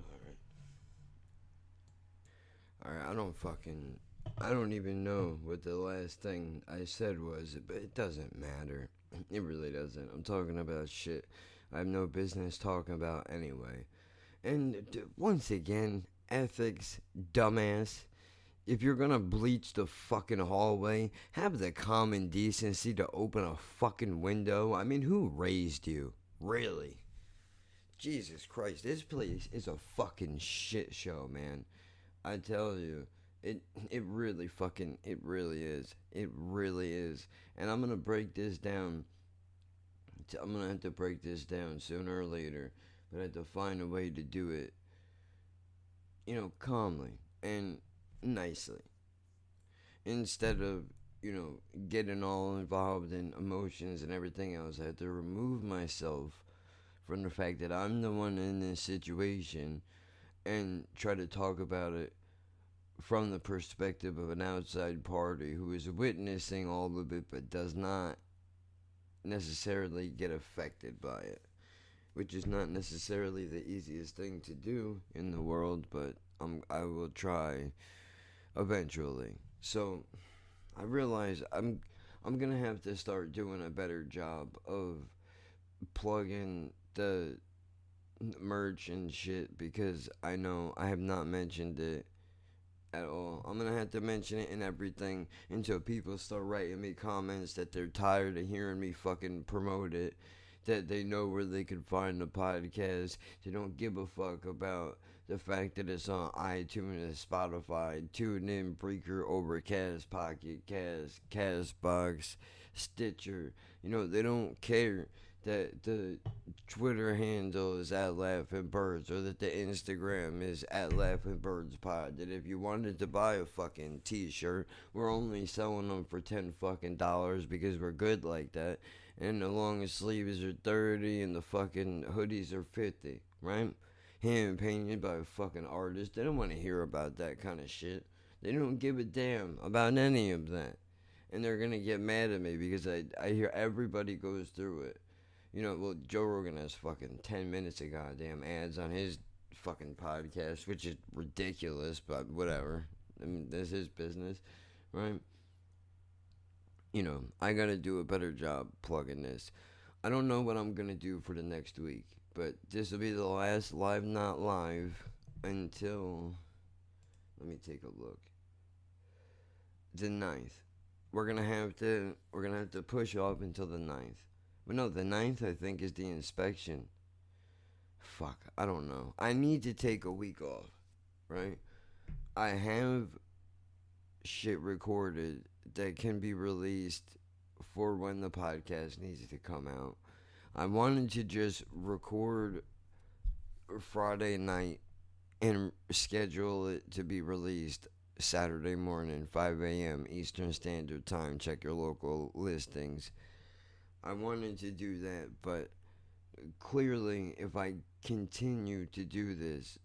Alright. Alright, I don't even know what the last thing I said was, but it doesn't matter. It really doesn't. I'm talking about shit I have no business talking about anyway. And once again, ethics, dumbass. If you're gonna bleach the fucking hallway, have the common decency to open a fucking window. I mean, who raised you? Really? Jesus Christ, this place is a fucking shit show, man. I tell you, it really fucking it really is. It really is. And I'm gonna break this down. I'm gonna have to break this down sooner or later, but I have to find a way to do it, calmly and nicely, instead of getting all involved in emotions and everything else. I have to remove myself from the fact that I'm the one in this situation and try to talk about it from the perspective of an outside party who is witnessing all of it but does not necessarily get affected by it, which is not necessarily the easiest thing to do in the world, but I will try eventually. So I realize I'm gonna have to start doing a better job of plugging the merch and shit, because I know I have not mentioned it at all. I'm gonna have to mention it in everything until people start writing me comments that they're tired of hearing me fucking promote it, that they know where they can find the podcast. They don't give a fuck about the fact that it's on iTunes, Spotify, TuneIn, Breaker, Overcast, Pocket Cast, Castbox, Stitcher. They don't care that the Twitter handle is at Laughing Birds, or that the Instagram is at Laughing Birds Pod. That if you wanted to buy a fucking t-shirt, we're only selling them for $10 fucking dollars because we're good like that. And the long sleeves are 30 and the fucking hoodies are 50, right? Hand painted by a fucking artist. They don't want to hear about that kind of shit. They don't give a damn about any of that. And they're gonna get mad at me because I hear everybody goes through it. Well, Joe Rogan has fucking 10 minutes of goddamn ads on his fucking podcast, which is ridiculous, but whatever. I mean, that's his business, right? I gotta do a better job plugging this. I don't know what I'm gonna do for the next week, but this will be the last Live Not Live until, let me take a look, the 9th. We're gonna have to push off until the 9th. But no, the 9th I think is the inspection. Fuck, I don't know. I need to take a week off, right? I have shit recorded that can be released for when the podcast needs to come out. I wanted to just record Friday night and schedule it to be released Saturday morning, 5 a.m. Eastern Standard Time. Check your local listings. I wanted to do that, but clearly, if I continue to do this,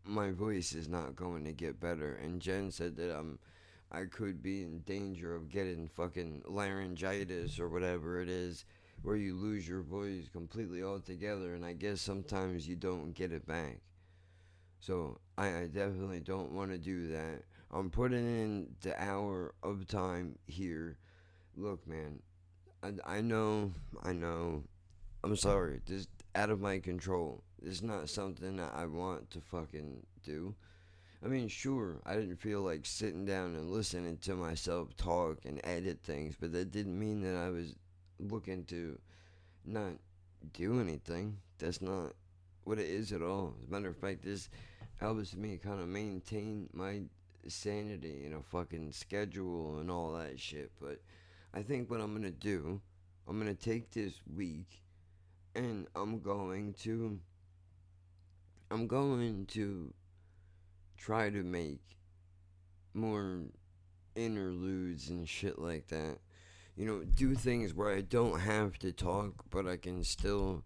my voice is not going to get better. And Jen said that I could be in danger of getting fucking laryngitis or whatever it is, where you lose your voice completely altogether, and I guess sometimes you don't get it back. So I definitely don't want to do that. I'm putting in the hour of time here. Look, man, I know, I'm sorry. This is out of my control. It's not something that I want to fucking do. I mean, sure, I didn't feel like sitting down and listening to myself talk and edit things, but that didn't mean that I was looking to not do anything. That's not what it is at all. As a matter of fact, this helps me kind of maintain my sanity and a fucking schedule and all that shit. But I think what I'm gonna do, I'm gonna take this week and I'm going to try to make more interludes and shit like that. You know, do things where I don't have to talk, but I can still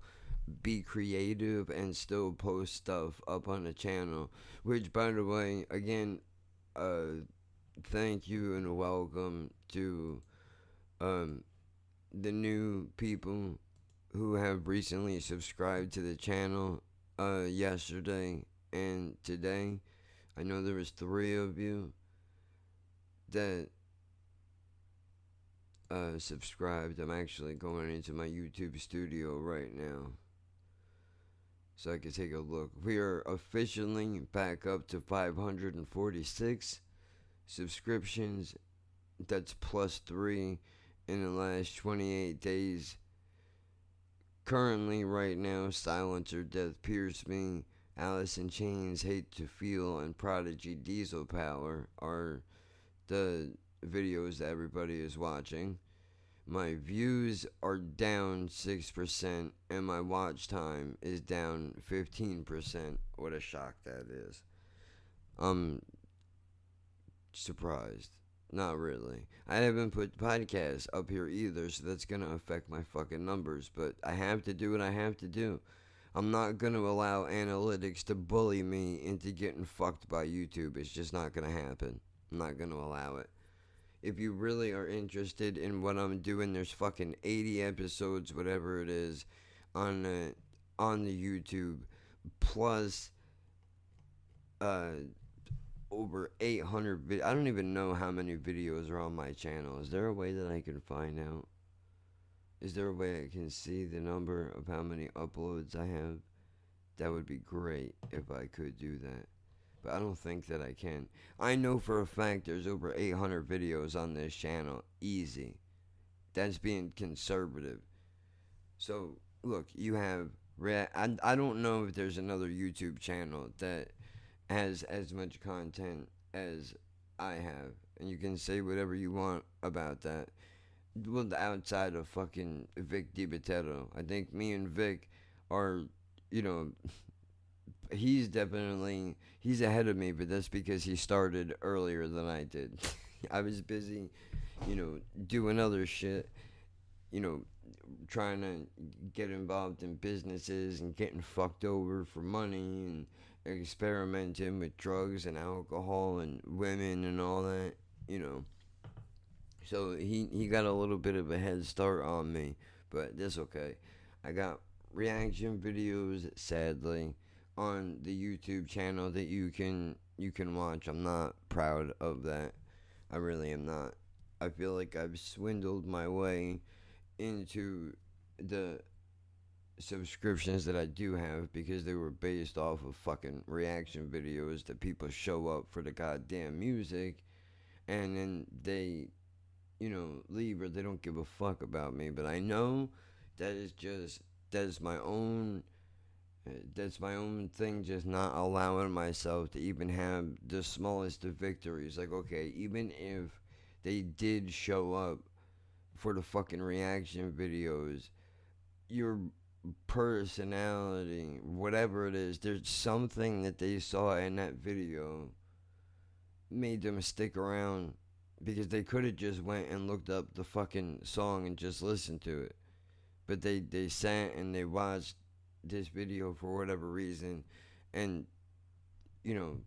be creative and still post stuff up on the channel. Which, by the way, again, thank you and welcome to um, the new people who have recently subscribed to the channel yesterday and today. I know there was 3 of you that subscribed. I'm actually going into my YouTube studio right now so I can take a look. We are officially back up to 546 subscriptions. That's plus 3 in the last 28 days. Currently, right now, Silencer, Death Pierce Me, Alice in Chains, Hate to Feel, and Prodigy Diesel Power are the videos that everybody is watching. My views are down 6%, and my watch time is down 15%. What a shock that is. I'm surprised. Not really. I haven't put podcasts up here either, so that's going to affect my fucking numbers, but I have to do what I have to do. I'm not going to allow analytics to bully me into getting fucked by YouTube. It's just not going to happen. I'm not going to allow it. If you really are interested in what I'm doing, there's fucking 80 episodes, whatever it is, on the YouTube, plus over 800 I don't even know how many videos are on my channel. Is there a way that I can find out? Is there a way I can see the number of how many uploads I have? That would be great if I could do that. But I don't think that I can. I know for a fact there's over 800 videos on this channel. Easy. That's being conservative. So, look, you have... I don't know if there's another YouTube channel that has as much content as I have. And you can say whatever you want about that. Well, outside of fucking Vic DiBattista. I think me and Vic are, you know... He's ahead of me, but that's because he started earlier than I did. I was busy, doing other shit, trying to get involved in businesses and getting fucked over for money and experimenting with drugs and alcohol and women and all that, So he got a little bit of a head start on me, but that's okay. I got reaction videos, sadly, on the YouTube channel that you can watch. I'm not proud of that. I really am not. I feel like I've swindled my way into the subscriptions that I do have because they were based off of fucking reaction videos that people show up for the goddamn music and then they, leave or they don't give a fuck about me. But I know that's my own thing, just not allowing myself to even have the smallest of victories. Like, okay, even if they did show up for the fucking reaction videos, your personality, whatever it is, there's something that they saw in that video made them stick around, because they could have just went and looked up the fucking song and just listened to it. But they sat and they watched this video for whatever reason, and you know,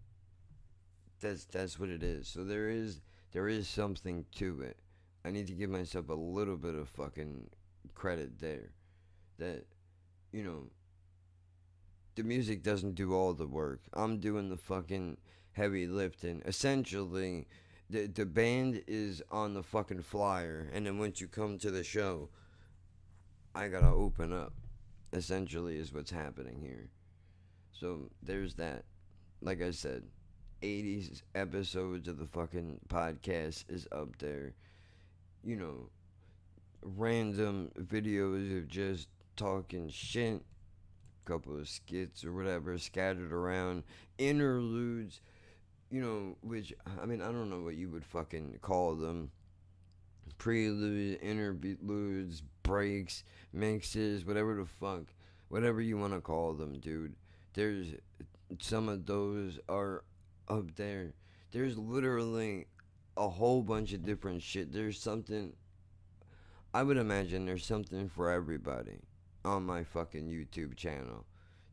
that's what it is. So there is something to it. I need to give myself a little bit of fucking credit there. That, you know, the music doesn't do all the work. I'm doing the fucking heavy lifting. Essentially, the band is on the fucking flyer, and then once you come to the show, I gotta open up. Essentially, is what's happening here. So there's that. Like I said, 80s episodes of the fucking podcast is up there. You know, random videos of just talking shit, couple of skits or whatever scattered around, interludes, which, I mean, I don't know what you would fucking call them. Preludes, interludes, breaks, mixes, whatever the fuck, whatever you want to call them, dude. There's some of those are up there. There's literally a whole bunch of different shit. There's something, I would imagine there's something for everybody on my fucking YouTube channel.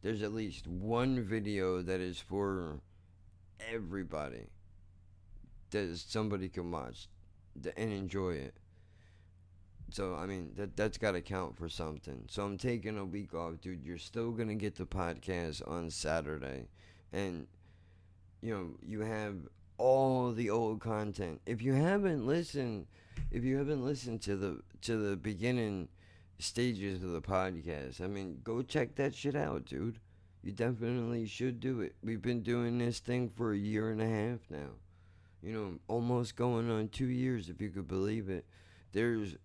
There's at least one video that is for everybody that somebody can watch and enjoy it. So I mean that's got to count for something. So I'm taking a week off, dude. You're still gonna get the podcast on Saturday, and you have all the old content. If you haven't listened to the beginning stages of the podcast, I mean, go check that shit out, dude. You definitely should do it. We've been doing this thing for a year and a half now. Almost going on 2 years, if you could believe it. There's,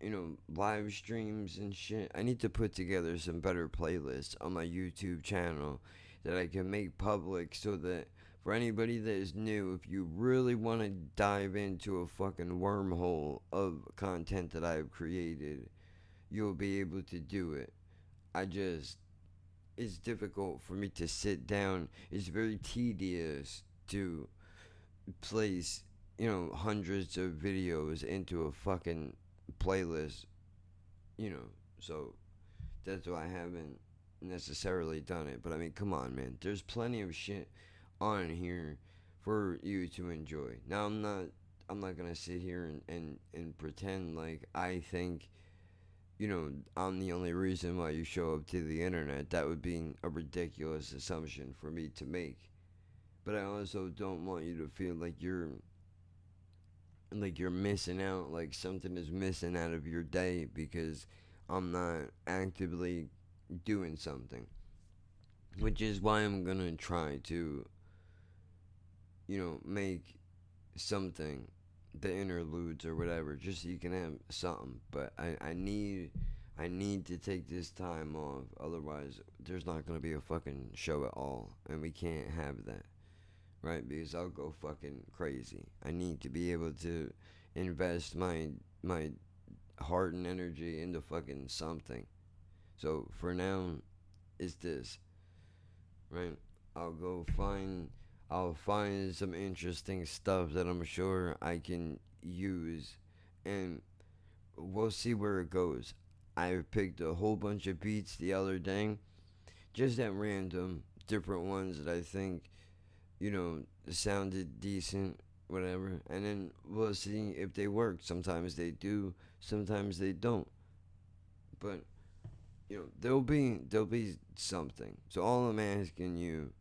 live streams and shit. I need to put together some better playlists on my YouTube channel that I can make public, so that for anybody that is new, if you really want to dive into a fucking wormhole of content that I've created, you'll be able to do it. It's difficult for me to sit down. It's very tedious to place, hundreds of videos into a fucking playlist, so that's why I haven't necessarily done it. But I mean, come on, man. There's plenty of shit on here for you to enjoy. Now, I'm not gonna sit here and pretend like I think, I'm the only reason why you show up to the internet. That would be a ridiculous assumption for me to make. But I also don't want you to feel like you're missing out, like something is missing out of your day because I'm not actively doing something. Which is why I'm gonna try to, make something, the interludes or whatever, just so you can have something. But I need to take this time off, otherwise there's not gonna be a fucking show at all, and we can't have that. Right? Because I'll go fucking crazy. I need to be able to invest my heart and energy into fucking something. So for now, it's this, right? I'll find some interesting stuff that I'm sure I can use, and we'll see where it goes. I picked a whole bunch of beats the other day, just at random, different ones that I think sounded decent, whatever, and then we'll see if they work. Sometimes they do, sometimes they don't. But there'll be something. So all I'm asking you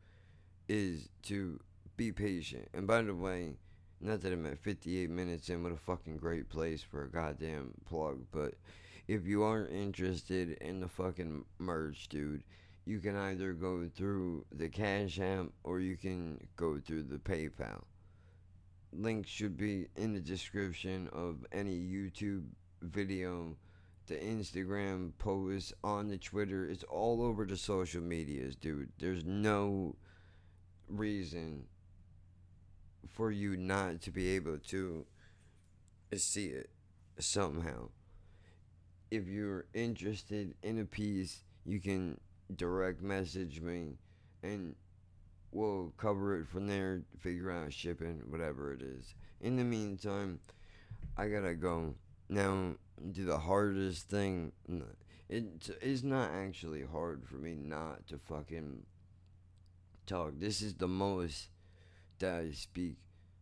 is to be patient. And by the way, not that I'm at 58 minutes in with a fucking great place for a goddamn plug, but if you are interested in the fucking merch, dude, you can either go through the Cash App or you can go through the PayPal. Link should be in the description of any YouTube video, the Instagram post, on the Twitter. It's all over the social medias, dude. There's no reason for you not to be able to see it somehow. if you're interested in a piece, you can direct message me and we'll cover it from there, figure out shipping, whatever it is. In the meantime, I gotta go. Now, do the hardest thing. It's not actually hard for me not to fucking talk. This is the most that I speak.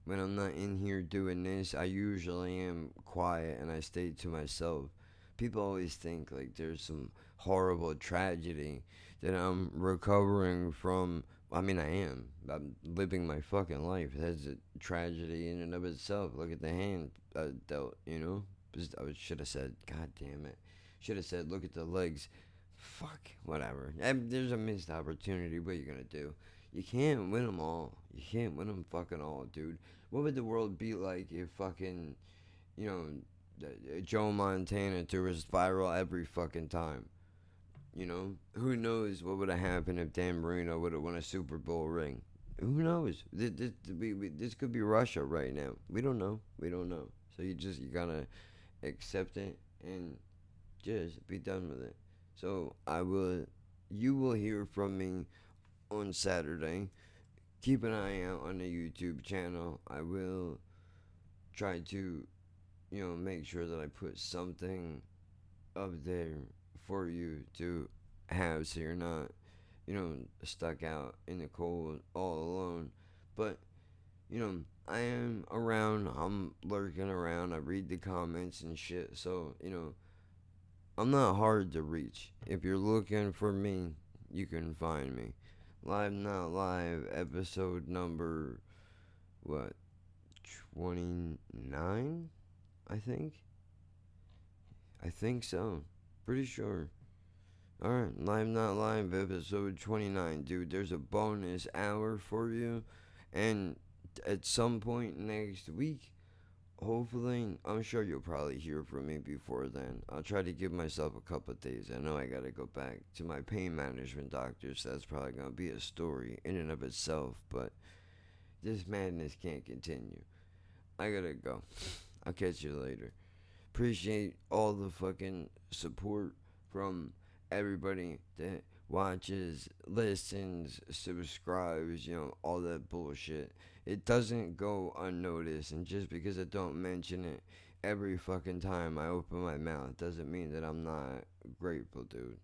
When I'm not in here doing this, I usually am quiet and I stay to myself. People always think like there's some horrible tragedy that I'm recovering from. I mean, I am. I'm living my fucking life. That's a tragedy in and of itself. Look at the hand I dealt, you know? I should have said, God damn it. Should have said, look at the legs. Fuck, whatever. There's a missed opportunity. What are you gonna do? You can't win them all. You can't win them fucking all, dude. What would the world be like if fucking, you know, Joe Montana threw his viral every fucking time? You know, who knows what would have happened if Dan Marino would have won a Super Bowl ring? Who knows? This could be Russia right now. We don't know. We don't know. So you gotta accept it and just be done with it. So you will hear from me on Saturday. Keep an eye out on the YouTube channel. I will try to, make sure that I put something up there for you to have so you're not, stuck out in the cold all alone. But, I am around. I'm lurking around. I read the comments and shit. So, I'm not hard to reach. If you're looking for me, you can find me. Live Not Live, episode number, what, 29? I think? I think so. Pretty sure. Alright, Live Not Live, episode 29. Dude, there's a bonus hour for you. And at some point next week, hopefully, I'm sure you'll probably hear from me before then. I'll try to give myself a couple of days. I know I gotta go back to my pain management doctor, so that's probably gonna be a story in and of itself, but this madness can't continue. I gotta go. I'll catch you later. Appreciate all the fucking support from everybody that watches, listens, subscribes, all that bullshit. It doesn't go unnoticed, and just because I don't mention it every fucking time I open my mouth doesn't mean that I'm not grateful, dude.